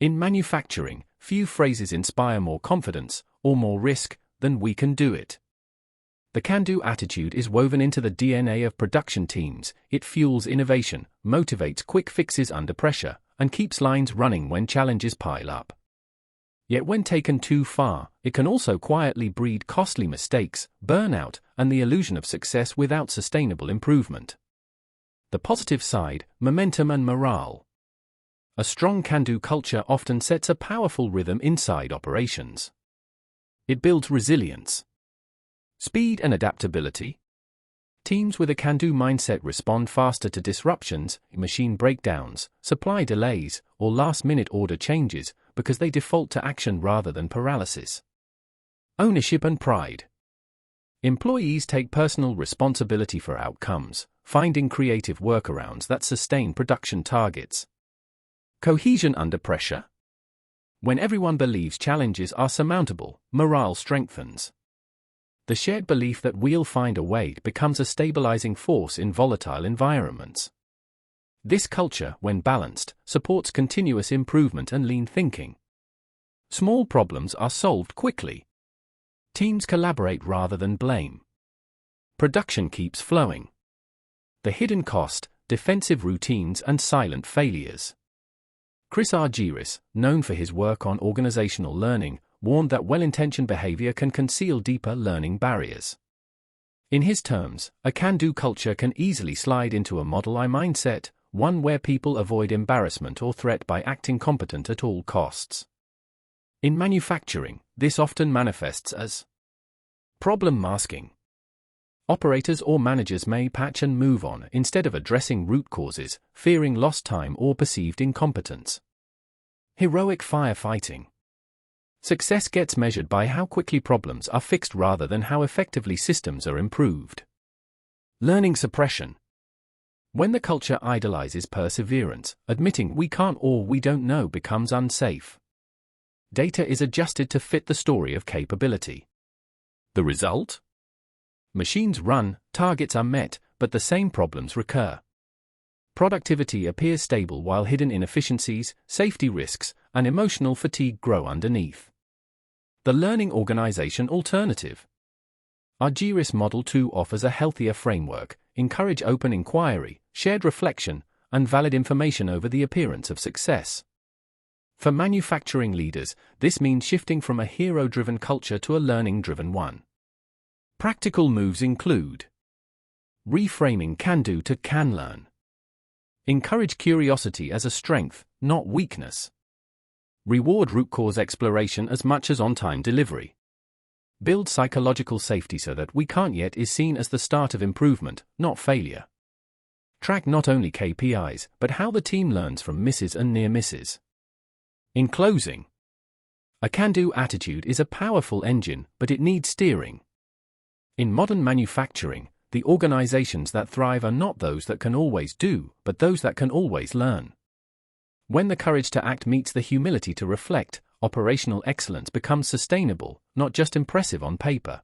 In manufacturing, few phrases inspire more confidence, or more risk, than "we can do it." The can-do attitude is woven into the DNA of production teams. It fuels innovation, motivates quick fixes under pressure, and keeps lines running when challenges pile up. Yet when taken too far, it can also quietly breed costly mistakes, burnout, and the illusion of success without sustainable improvement. The positive side: momentum and morale. A strong can-do culture often sets a powerful rhythm inside operations. It builds resilience, speed, and adaptability. Teams with a can-do mindset respond faster to disruptions, machine breakdowns, supply delays, or last-minute order changes because they default to action rather than paralysis. Ownership and pride. Employees take personal responsibility for outcomes, finding creative workarounds that sustain production targets. Cohesion under pressure. When everyone believes challenges are surmountable, morale strengthens. The shared belief that we'll find a way becomes a stabilizing force in volatile environments. This culture, when balanced, supports continuous improvement and lean thinking. Small problems are solved quickly. Teams collaborate rather than blame. Production keeps flowing. The hidden cost: defensive routines and silent failures. Chris Argyris, known for his work on organizational learning, warned that well-intentioned behavior can conceal deeper learning barriers. In his terms, a can-do culture can easily slide into a Model I mindset, one where people avoid embarrassment or threat by acting competent at all costs. In manufacturing, this often manifests as problem masking. Operators or managers may patch and move on instead of addressing root causes, fearing lost time or perceived incompetence. Heroic firefighting. Success gets measured by how quickly problems are fixed rather than how effectively systems are improved. Learning suppression. When the culture idolizes perseverance, admitting we can't or we don't know becomes unsafe. Data is adjusted to fit the story of capability. The result? Machines run, targets are met, but the same problems recur. Productivity appears stable while hidden inefficiencies, safety risks, and emotional fatigue grow underneath. The learning organization alternative. Argyris Model 2 offers a healthier framework: encourage open inquiry, shared reflection, and valid information over the appearance of success. For manufacturing leaders, this means shifting from a hero-driven culture to a learning-driven one. Practical moves include: reframing can-do to can-learn. Encourage curiosity as a strength, not weakness. Reward root cause exploration as much as on-time delivery. Build psychological safety so that "we can't yet" is seen as the start of improvement, not failure. Track not only KPIs, but how the team learns from misses and near misses. In closing, a can-do attitude is a powerful engine, but it needs steering. In modern manufacturing, the organizations that thrive are not those that can always do, but those that can always learn. When the courage to act meets the humility to reflect, operational excellence becomes sustainable, not just impressive on paper.